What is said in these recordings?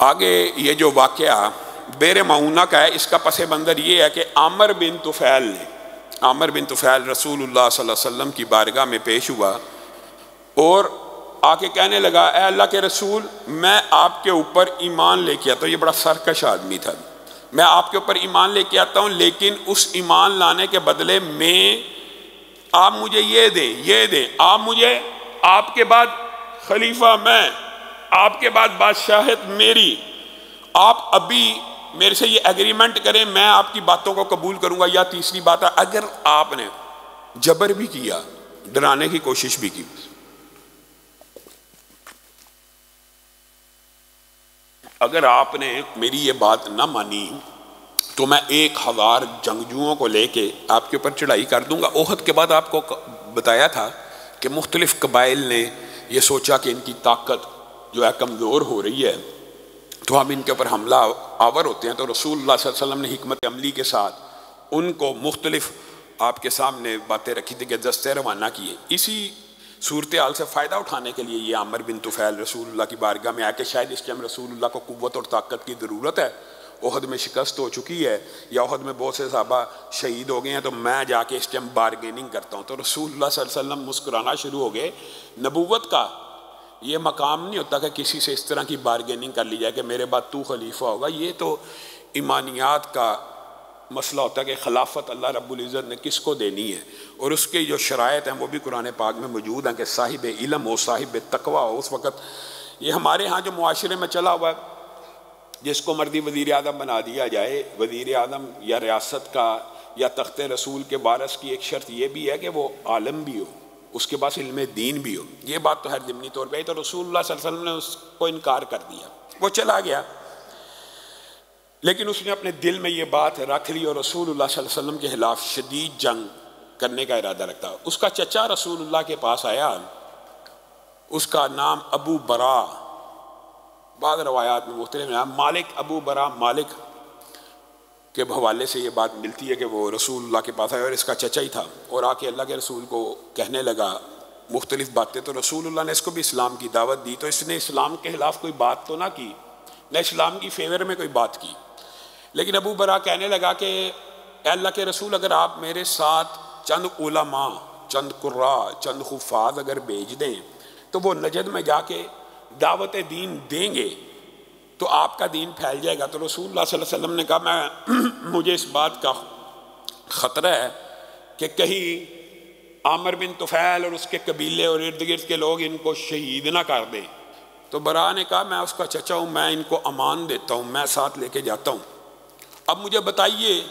آگے یہ جو واقعہ بیر معونہ کا ہے، اس کا پس منظر یہ ہے کہ عامر بن طفیل رسول اللہ صلی اللہ علیہ وسلم کی بارگاہ میں پیش ہوا اور آ کے کہنے لگا، اے اللہ کے رسول، میں آپ کے اوپر ایمان لے کے آتا ہوں۔ یہ بڑا سرکش آدمی تھا۔ میں آپ کے اوپر ایمان لے کے آتا ہوں، لیکن اس ایمان لانے کے بدلے میں آپ مجھے یہ دیں، آپ مجھے، آپ کے بعد خلیفہ میں، آپ کے بعد بادشاہت میری، آپ ابھی میرے سے یہ ایگریمنٹ کریں، میں آپ کی باتوں کو قبول کروں گا۔ یا تیسری بات ہے، اگر آپ نے جبر بھی کیا، ڈرانے کی کوشش بھی کی، اگر آپ نے میری یہ بات نہ مانی تو میں 1000 جنگجوؤں کو لے کے آپ کے اوپر چڑھائی کر دوں گا۔ احد کے بعد آپ کو بتایا تھا کہ مختلف قبائل نے یہ سوچا کہ ان کی طاقت جو ہے کمزور ہو رہی ہے تو ہم ان کے اوپر حملہ آور ہوتے ہیں، تو رسول اللہ صلی اللہ علیہ وسلم نے حکمت عملی کے ساتھ ان کو مختلف آپ کے سامنے باتیں رکھی تھی کہ دستے روانہ کیے۔ اسی صورتحال سے فائدہ اٹھانے کے لیے یہ عامر بن طفیل رسول اللہ کی بارگاہ میں آ کے شاید اس ٹائم رسول اللہ کو قوت اور طاقت کی ضرورت ہے، احد میں شکست ہو چکی ہے یا احد میں بہت سے صحابہ شہید ہو گئے ہیں، تو میں جا کے اس ٹائم بارگیننگ کرتا ہوں۔ تو رسول اللہ صلی اللہ علیہ وسلم مسکرانا شروع ہو گئے۔ نبوت کا یہ مقام نہیں ہوتا کہ کسی سے اس طرح کی بارگیننگ کر لی جائے کہ میرے بعد تو خلیفہ ہوگا، یہ تو ایمانیات کا مسئلہ ہوتا ہے کہ خلافت اللہ رب العزت نے کس کو دینی ہے، اور اس کے جو شرائط ہیں وہ بھی قرآن پاک میں موجود ہیں کہ صاحب علم ہو، صاحب تقویٰ ہو۔ اس وقت یہ ہمارے ہاں جو معاشرے میں چلا ہوا ہے، جس کو مرضی وزیر اعظم بنا دیا جائے، وزیر اعظم یا ریاست کا یا تخت رسول کے وارث کی ایک شرط یہ بھی ہے کہ وہ عالم بھی ہو، اس کے پاس علم دین بھی ہو۔ یہ بات تو ہر ضمنی طور پہ ہے، تو رسول اللہ صلی اللہ علیہ وسلم نے اس کو انکار کر دیا، وہ چلا گیا۔ لیکن اس نے اپنے دل میں یہ بات رکھ لی اور رسول اللہ صلی اللہ علیہ وسلم کے خلاف شدید جنگ کرنے کا ارادہ رکھتا۔ اس کا چچا رسول اللہ کے پاس آیا، اس کا نام ابو برا، بعض روایات میں مختلف نام، مالک، ابو برا مالک کے حوالے سے یہ بات ملتی ہے کہ وہ رسول اللہ کے پاس آیا اور اس کا چچا ہی تھا، اور آ کے اللہ کے رسول کو کہنے لگا مختلف باتیں۔ تو رسول اللہ نے اس کو بھی اسلام کی دعوت دی، تو اس نے اسلام کے خلاف کوئی بات تو نہ کی، نہ اسلام کی فیور میں کوئی بات کی، لیکن ابو برا کہنے لگا کہ اے اللہ کے رسول، اگر آپ میرے ساتھ چند علماء، چند قراء، چند حفاظ اگر بھیج دیں تو وہ نجد میں جا کے دعوت دین دیں گے تو آپ کا دین پھیل جائے گا۔ تو رسول اللہ صلی اللہ علیہ وسلم نے کہا مجھے اس بات کا خطرہ ہے کہ کہیں عامر بن طفیل اور اس کے قبیلے اور ارد گرد کے لوگ ان کو شہید نہ کر دیں۔ تو برا نے کہا میں اس کا چچا ہوں، میں ان کو امان دیتا ہوں، میں ساتھ لے کے جاتا ہوں۔ اب مجھے بتائیے،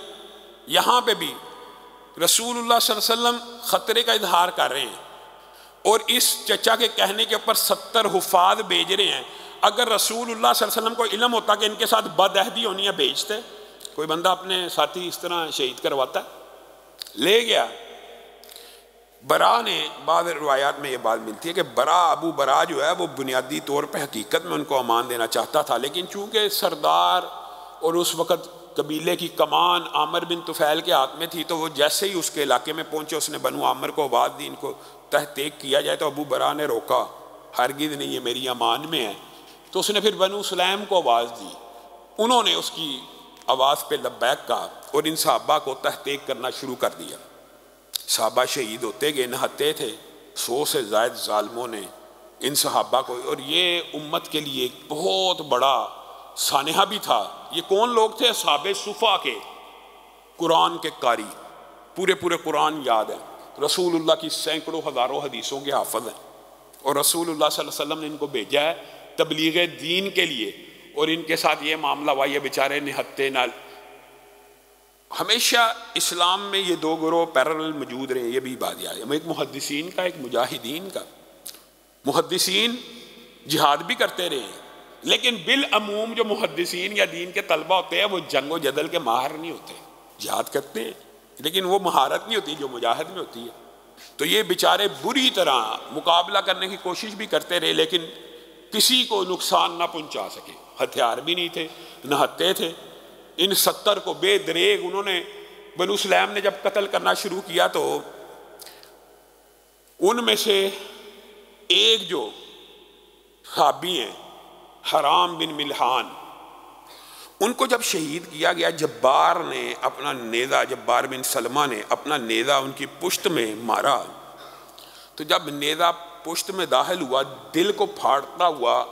یہاں پہ بھی رسول اللہ صلی اللہ علیہ وسلم خطرے کا اظہار کر رہے ہیں اور اس چچا کے کہنے کے اوپر 70 حفاظ بھیج رہے ہیں۔ اگر رسول اللہ صلی اللہ علیہ وسلم کو علم ہوتا کہ ان کے ساتھ بد عہدی ہونی ہے، بھیجتے؟ کوئی بندہ اپنے ساتھی اس طرح شہید کرواتا ہے؟ لے گیا۔ برا نے، بعض روایات میں یہ بات ملتی ہے کہ ابو برا جو ہے وہ بنیادی طور پہ حقیقت میں ان کو امان دینا چاہتا تھا، لیکن چونکہ سردار اور اس وقت قبیلے کی کمان عامر بن طفیل کے ہاتھ میں تھی، تو وہ جیسے ہی اس کے علاقے میں پہنچے اس نے بنو عامر کو آواز دی ان کو تحقیق کیا جائے، تو ابو برا نے روکا، ہرگز نہیں، یہ میری امان میں ہے۔ تو اس نے پھر بنو سلیم کو آواز دی، انہوں نے اس کی آواز پہ لبیک کہا اور ان صحابہ کو تحقیق کرنا شروع کر دیا۔ صحابہ شہید ہوتے گئے، نہتے تھے، 100 سے زائد ظالموں نے ان صحابہ کو، اور یہ امت کے لیے ایک بہت بڑا سانحہ بھی تھا۔ یہ کون لوگ تھے؟ اصحاب صفا کے، قرآن کے قاری، پورے قرآن یاد ہیں، رسول اللہ کی سینکڑوں ہزاروں حدیثوں کے حافظ ہیں، اور رسول اللہ صلی اللہ علیہ وسلم نے ان کو بھیجا ہے تبلیغ دین کے لیے، اور ان کے ساتھ یہ معاملہ ہوا، یہ بیچارے نہتے نال۔ ہمیشہ اسلام میں یہ دو گروہ پیرلل موجود رہے، یہ بھی بات یاد ہے، ایک محدثین کا، ایک مجاہدین کا۔ محدثین جہاد بھی کرتے رہے، لیکن بالعموم جو محدثین یا دین کے طلبہ ہوتے ہیں وہ جنگ و جدل کے ماہر نہیں ہوتے، جہاد کرتے ہیں لیکن وہ مہارت نہیں ہوتی جو مجاہد میں ہوتی ہے۔ تو یہ بیچارے بری طرح مقابلہ کرنے کی کوشش بھی کرتے رہے، لیکن کسی کو نقصان نہ پہنچا سکے، ہتھیار بھی نہیں تھے، نہتے تھے۔ ان 70 کو بے دریغ انہوں نے، بنو سلیم نے جب قتل کرنا شروع کیا تو ان میں سے ایک جو صحابی ہیں حرام بن ملحان، ان کو جب شہید کیا گیا، جبار نے اپنا نیزہ، جبار بن سلمہ نے اپنا نیزہ ان کی پشت میں مارا، تو جب نیزہ پشت میں داخل ہوا، دل کو پھاڑتا ہوا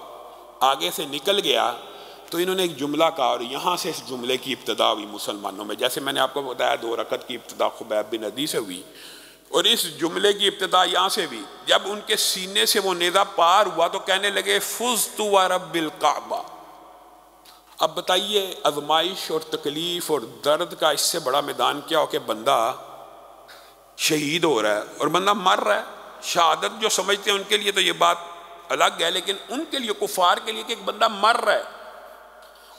آگے سے نکل گیا، تو انہوں نے ایک جملہ کہا، اور یہاں سے اس جملے کی ابتدا ہوئی مسلمانوں میں. جیسے میں نے آپ کو بتایا 2 رکعت کی ابتدا خبیب بن عدی سے ہوئی، اور اس جملے کی ابتدا یہاں سے بھی. جب ان کے سینے سے وہ نیزہ پار ہوا تو کہنے لگے فزت ورب الکعبہ. اب بتائیے آزمائش اور تکلیف اور درد کا اس سے بڑا میدان کیا ہو کہ بندہ شہید ہو رہا ہے اور بندہ مر رہا ہے. شہادت جو سمجھتے ہیں ان کے لیے تو یہ بات الگ ہے، لیکن ان کے لیے، کفار کے لیے، کہ ایک بندہ مر رہا ہے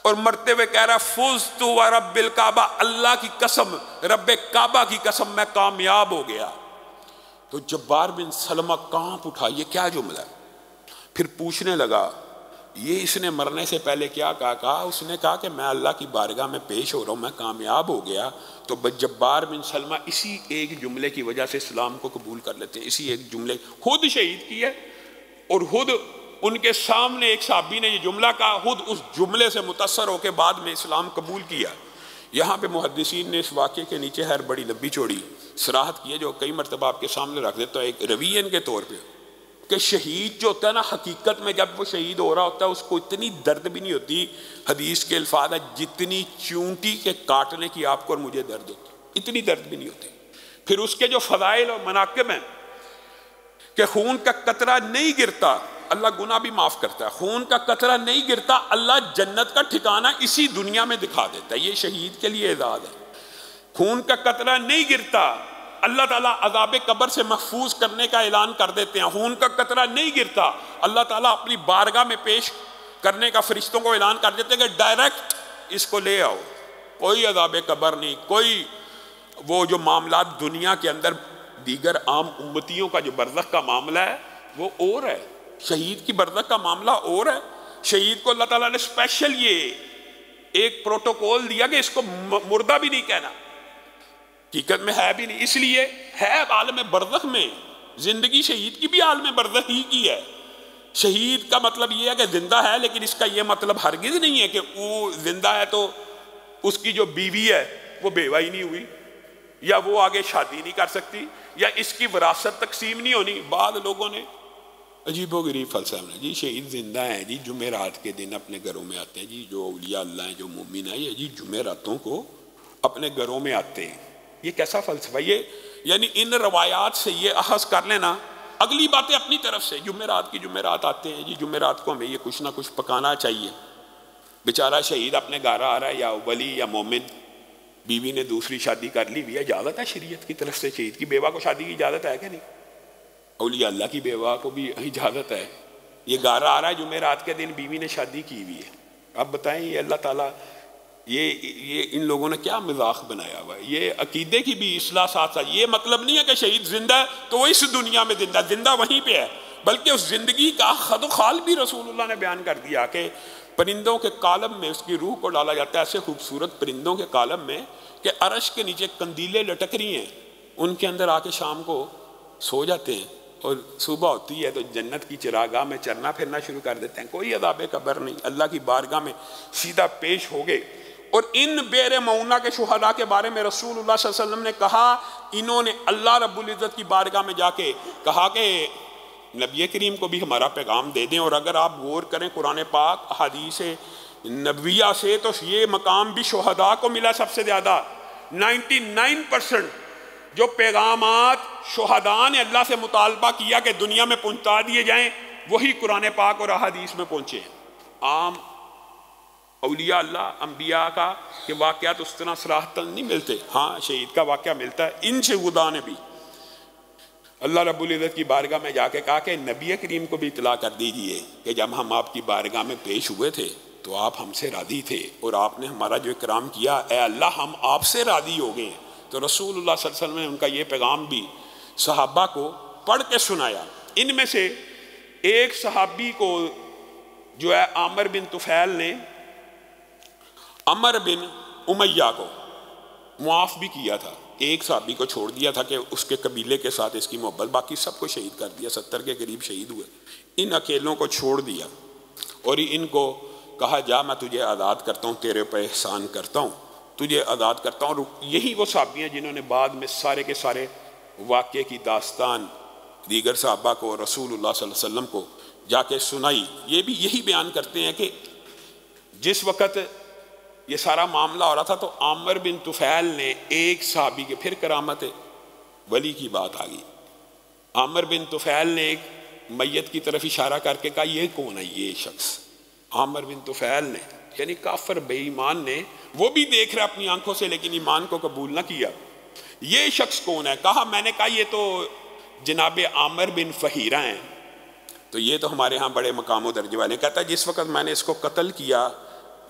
اور مرتے ہوئے کہہ رہا فزت ورب الکعبہ، اللہ کی قسم، رب کعبہ کی قسم، میں کامیاب ہو گیا. تو جبار بن سلمہ کانپ اٹھا، یہ کیا جملہ ہے؟ پھر پوچھنے لگا یہ اس نے مرنے سے پہلے کیا کہا؟ اس نے کہا کہ میں اللہ کی بارگاہ میں پیش ہو رہا ہوں، میں کامیاب ہو گیا. تو جبار بن سلمہ اسی ایک جملے کی وجہ سے اسلام کو قبول کر لیتے ہیں. اسی ایک جملے، خود شہید کی ہے اور خود ان کے سامنے ایک صحابی نے یہ جملہ کہا، خود اس جملے سے متاثر ہو کے بعد میں اسلام قبول کیا. یہاں پہ محدثین نے اس واقعے کے نیچے ہر بڑی لمبی چوڑی صراحت کی ہے، جو کئی مرتبہ آپ کے سامنے رکھ دیتا ہے ایک روین کے طور پہ، کہ شہید جو ہوتا ہے نا، حقیقت میں جب وہ شہید ہو رہا ہوتا ہے اس کو اتنی درد بھی نہیں ہوتی، حدیث کے الفاظ ہے، جتنی چونٹی کے کاٹنے کی آپ کو اور مجھے درد ہوتی، اتنی درد بھی نہیں ہوتی. پھر اس کے جو فضائل اور مناقب ہیں کہ خون کا قطرہ نہیں گرتا، اللہ گناہ بھی معاف کرتا ہے. خون کا قطرہ نہیں گرتا، اللہ جنت کا ٹھکانہ اسی دنیا میں دکھا دیتا ہے. یہ شہید کے لیے اعزاز ہے. خون کا قطرہ نہیں گرتا، اللہ تعالیٰ عذاب قبر سے محفوظ کرنے کا اعلان کر دیتے ہیں. خون کا قطرہ نہیں گرتا، اللہ تعالیٰ اپنی بارگاہ میں پیش کرنے کا فرشتوں کو اعلان کر دیتے ہیں کہ ڈائریکٹ اس کو لے آؤ. کوئی عذاب قبر نہیں، کوئی وہ جو معاملات دنیا کے اندر دیگر عام امتیوں کا جو برزخ کا معاملہ ہے وہ اور ہے، شہید کی برزخ کا معاملہ اور ہے. شہید کو اللہ تعالیٰ نے اسپیشل یہ ایک پروٹوکول دیا کہ اس کو مردہ بھی نہیں کہنا، حقیقت میں ہے بھی نہیں، اس لیے ہے عالم برزخ میں. زندگی شہید کی بھی عالم برزخ ہی کی ہے. شہید کا مطلب یہ ہے کہ زندہ ہے، لیکن اس کا یہ مطلب ہرگز نہیں ہے کہ وہ زندہ ہے تو اس کی جو بیوی ہے وہ بیوہ ہی نہیں ہوئی، یا وہ آگے شادی نہیں کر سکتی، یا اس کی وراثت تقسیم نہیں ہونی. بعض لوگوں نے عجیب و غریب فلسفہ میں، جی شہید زندہ ہیں جی، جمعرات کے دن اپنے گھروں میں آتے ہیں جی، جو اولیاء اللہ ہیں، جو مومن ہیں، یہ جی جمعراتوں کو اپنے گھروں میں آتے ہیں. یہ کیسا فلسفہ؟ یہ یعنی ان روایات سے یہ اخذ کر لینا، اگلی باتیں اپنی طرف سے، جمعرات کی جمعرات آتے ہیں جی، جمعرات کو ہمیں یہ کچھ نہ کچھ پکانا چاہیے. بیچارہ شہید اپنے گھر آ رہا ہے، یا ولی یا مومن، بیوی نے دوسری شادی کر لی ہوئی ہے، اجازت ہے شریعت کی طرف سے، شہید کی بیوہ کو شادی کی اجازت ہے کہ نہیں؟ اولیاء اللہ کی بیوہ کو بھی اجازت ہے. یہ گھر آ رہا ہے جمعرات کے دن، بیوی نے شادی کی ہوئی ہے. اب بتائیں یہ اللہ تعالیٰ، یہ ان لوگوں نے کیا مذاق بنایا ہوا ہے؟ یہ عقیدے کی بھی اصلاح ساتھ ساتھ. یہ مطلب نہیں ہے کہ شہید زندہ ہے تو وہ اس دنیا میں زندہ، زندہ وہیں پہ ہے، بلکہ اس زندگی کا خد و خال بھی رسول اللہ نے بیان کر دیا کہ پرندوں کے کالم میں اس کی روح کو ڈالا جاتا ہے، ایسے خوبصورت پرندوں کے کالم میں کہ عرش کے نیچے قندیلیں لٹک رہی ہیں، ان کے اندر آ کے شام کو سو جاتے ہیں، اور صبح ہوتی ہے تو جنت کی چراگاہ میں چرنا پھرنا شروع کر دیتے ہیں. کوئی عذاب قبر نہیں، اللہ کی بارگاہ میں سیدھا پیش ہو گئے. اور ان بیر معونہ کے شہداء کے بارے میں رسول اللہ صلی اللہ علیہ وسلم نے کہا، انہوں نے اللہ رب العزت کی بارگاہ میں جا کے کہا کہ نبی کریم کو بھی ہمارا پیغام دے دیں. اور اگر آپ غور کریں قرآن پاک حدیث نبویہ سے، تو یہ مقام بھی شہداء کو ملا سب سے زیادہ. 99% جو پیغامات شہداء نے اللہ سے مطالبہ کیا کہ دنیا میں پہنچا دیے جائیں، وہی قرآن پاک اور احادیث میں پہنچے ہیں. عام اولیاء اللہ، انبیاء کا کہ واقعات اس طرح صراحتاً نہیں ملتے. ہاں شہید کا واقعہ ملتا ہے. ان شہداء نے بھی اللہ رب العزت کی بارگاہ میں جا کے کہا کہ نبی کریم کو بھی اطلاع کر دیجیے کہ جب ہم آپ کی بارگاہ میں پیش ہوئے تھے تو آپ ہم سے راضی تھے، اور آپ نے ہمارا جو اکرام کیا، اے اللہ ہم آپ سے راضی ہو گئے. تو رسول اللہ صلی اللہ علیہ وسلم نے ان کا یہ پیغام بھی صحابہ کو پڑھ کے سنایا. ان میں سے ایک صحابی کو جو ہے عامر بن طفیل نے عمر بن امیہ کو معاف بھی کیا تھا. ایک صحابی کو چھوڑ دیا تھا کہ اس کے قبیلے کے ساتھ اس کی محبت، باقی سب کو شہید کر دیا، 70 کے قریب شہید ہوئے. ان اکیلوں کو چھوڑ دیا. اور ان کو کہا جا میں تجھے آزاد کرتا ہوں، تیرے پہ احسان کرتا ہوں، تجھے آزاد کرتا ہوں۔ اور یہی وہ صحابی ہیں جنہوں نے بعد میں سارے کے سارے واقعے کی داستان دیگر صحابہ کو، رسول اللہ صلی اللہ علیہ وسلم کو جا کے سنائی۔ یہ بھی یہی بیان کرتے ہیں کہ جس وقت یہ سارا معاملہ ہو رہا تھا تو عامر بن طفیل نے ایک صحابی کے، پھر کرامت ولی کی بات آ گئی، عامر بن طفیل نے ایک میت کی طرف اشارہ کر کے کہا یہ کون ہے یہ شخص؟ عامر بن طفیل نے، یعنی کافر بے ایمان نے، وہ بھی دیکھ رہا اپنی آنکھوں سے لیکن ایمان کو قبول نہ کیا، یہ شخص کون ہے؟ کہا میں نے کہا یہ تو جناب عامر بن فہیرہ ہیں، تو یہ تو ہمارے ہاں بڑے مقام و درجے والے۔ کہتا ہے جس وقت میں نے اس کو قتل کیا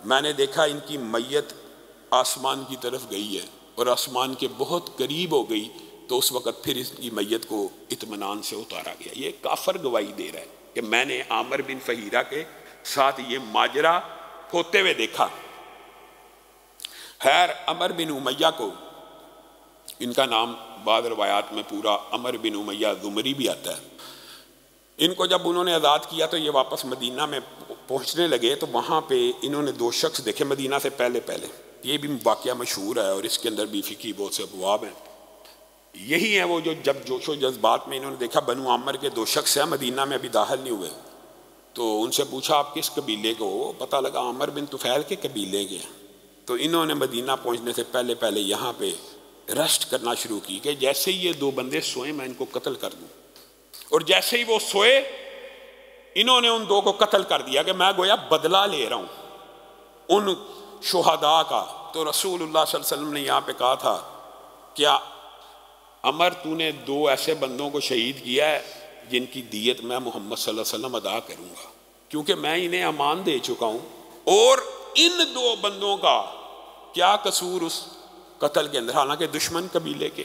میں نے دیکھا ان کی میت آسمان کی طرف گئی ہے اور آسمان کے بہت قریب ہو گئی، تو اس وقت پھر اس کی میت کو اطمینان سے اتارا گیا۔ یہ کافر گواہی دے رہا ہے کہ میں نے عامر بن فہیرہ کے ساتھ یہ ماجرا ہوتے ہوئے دیکھا۔ خیر عمر بن امیہ کو، ان کا نام بعض روایات میں پورا عمر بن امیہ زمری بھی آتا ہے، ان کو جب انہوں نے آزاد کیا تو یہ واپس مدینہ میں پہنچنے لگے، تو وہاں پہ انہوں نے دو شخص دیکھے مدینہ سے پہلے۔ یہ بھی واقعہ مشہور ہے اور اس کے اندر بھی فقہی بہت سے ابواب ہیں۔ یہی ہیں وہ جو جب جوش و جذبات میں انہوں نے دیکھا بنو عامر کے دو شخص ہیں مدینہ میں ابھی داخل نہیں ہوئے، تو ان سے پوچھا آپ کس قبیلے کو؟ پتہ لگا عامر بن طفیل کے قبیلے کے۔ تو انہوں نے مدینہ پہنچنے سے پہلے یہاں پہ رشٹ کرنا شروع کی کہ جیسے ہی یہ دو بندے سوئے میں ان کو قتل کر دوں، اور جیسے ہی وہ سوئے انہوں نے ان دو کو قتل کر دیا کہ میں گویا بدلہ لے رہا ہوں ان شہداء کا۔ تو رسول اللہ صلی اللہ علیہ وسلم نے یہاں پہ کہا تھا کیا عمر تو نے دو ایسے بندوں کو شہید کیا ہے جن کی دیت میں محمد صلی اللہ علیہ وسلم ادا کروں گا، کیونکہ میں انہیں امان دے چکا ہوں، اور ان دو بندوں کا کیا قصور اس قتل کے اندر، حالانکہ دشمن قبیلے کے،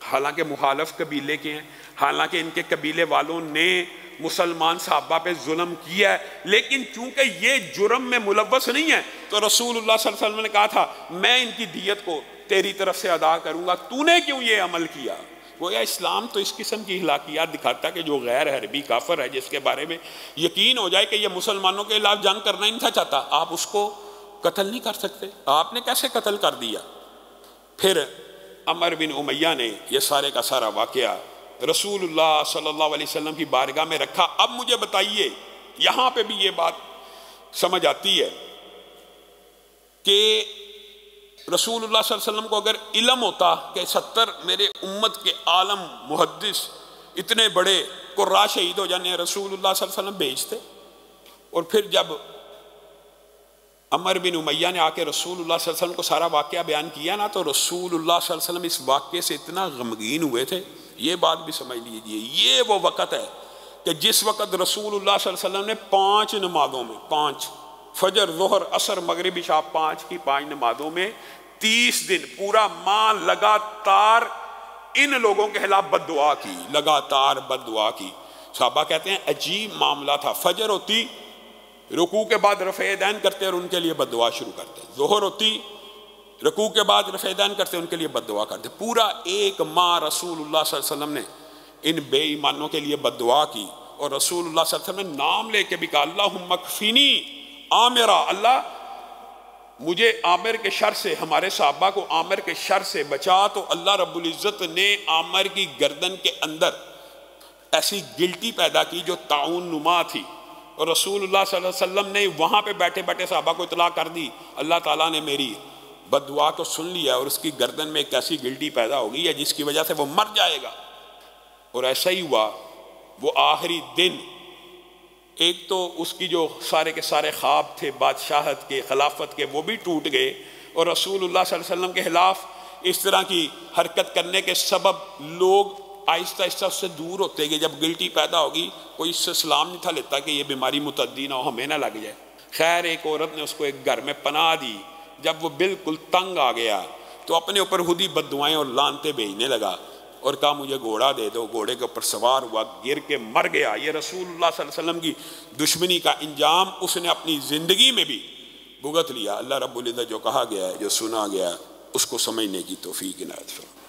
حالانکہ مخالف قبیلے کے ہیں، حالانکہ ان کے قبیلے والوں نے مسلمان صحابہ پہ ظلم کیا ہے، لیکن چونکہ یہ جرم میں ملوث نہیں ہے تو رسول اللہ صلی اللہ علیہ وسلم نے کہا تھا میں ان کی دیت کو تیری طرف سے ادا کروں گا، تو نے کیوں یہ عمل کیا؟ گویا اسلام تو اس قسم کی اخلاقیات دکھاتا ہے کہ جو غیر حربی کافر ہے جس کے بارے میں یقین ہو جائے کہ یہ مسلمانوں کے خلاف جنگ کرنا ہی نہیں تھا چاہتا، آپ اس کو قتل نہیں کر سکتے، آپ نے کیسے قتل کر دیا؟ پھر عمر بن امیہ نے یہ سارے کا سارا واقعہ رسول اللہ صلی اللہ علیہ وسلم کی بارگاہ میں رکھا۔ اب مجھے بتائیے، یہاں پہ بھی یہ بات سمجھ آتی ہے کہ رسول اللہ صلی اللہ علیہ وسلم کو اگر علم ہوتا کہ 70 میرے امت کے عالم محدث اتنے بڑے قراء شہید ہو جانے، رسول اللہ صلی اللہ علیہ وسلم بھیجتے۔ اور پھر جب عمر بن امیہ نے آ کے رسول اللہ صلی اللہ علیہ وسلم کو سارا واقعہ بیان کیا نا، تو رسول اللہ صلی اللہ علیہ وسلم اس واقعے سے اتنا غمگین ہوئے تھے۔ یہ بات بھی سمجھ لیجئے، یہ وہ وقت ہے کہ جس وقت رسول اللہ صلی اللہ علیہ وسلم نے 5 نمازوں میں، 5 فجر ظہر عصر مغرب عشاء 5 کی 5 نمازوں میں 30 دن پورا ماہ لگاتار ان لوگوں کے خلاف بد دعا کی، لگاتار بد دعا کی۔ صحابہ کہتے ہیں عجیب معاملہ تھا، فجر ہوتی رکوع کے بعد رفع یدین کرتے اور ان کے لیے بد دعا شروع کرتے، ظہر ہوتی رکوع کے بعد رفع یدین کرتے ان کے لیے بد دعا کرتے۔ پورا ایک ماہ رسول اللہ صلی اللہ علیہ وسلم نے ان بے ایمانوں کے لیے بد دعا کی، اور رسول اللہ صلی اللہ علیہ وسلم نے نام لے کے بھی کہا اللہم اکفینی عامرہ، اللہ مجھے عامر کے شر سے، ہمارے صحابہ کو عامر کے شر سے بچا۔ تو اللہ رب العزت نے عامر کی گردن کے اندر ایسی گلٹی پیدا کی جو طاعون نما تھی، اور رسول اللہ صلی اللہ علیہ وسلم نے وہاں پہ بیٹھے بیٹھے صحابہ کو اطلاع کر دی اللہ تعالیٰ نے میری بد دعا کو سن لیا اور اس کی گردن میں ایک ایسی گلٹی پیدا ہو گئی ہے جس کی وجہ سے وہ مر جائے گا۔ اور ایسا ہی ہوا، وہ آخری دن ایک تو اس کی جو سارے کے سارے خواب تھے بادشاہت کے، خلافت کے، وہ بھی ٹوٹ گئے، اور رسول اللہ صلی اللہ علیہ وسلم کے خلاف اس طرح کی حرکت کرنے کے سبب لوگ آہستہ آہستہ اس سے دور ہوتے گئے۔ جب گلٹی پیدا ہوگی کوئی اس سے سلام نہیں تھا لیتا کہ یہ بیماری متعدی نہ ہو، ہمیں نہ لگ جائے۔ خیر ایک عورت نے اس کو ایک گھر میں پناہ دی، جب وہ بالکل تنگ آ گیا تو اپنے اوپر خود ہی بد دعائیں اور لعنتیں بھیجنے لگا اور کہا مجھے گھوڑا دے دو، گھوڑے کے اوپر سوار ہوا، گر کے مر گیا۔ یہ رسول اللہ صلی اللہ علیہ وسلم کی دشمنی کا انجام اس نے اپنی زندگی میں بھی بھگت لیا۔ اللہ رب العزت جو کہا گیا ہے، جو سنا گیا ہے، اس کو سمجھنے کی توفیق عنایت فرمائے۔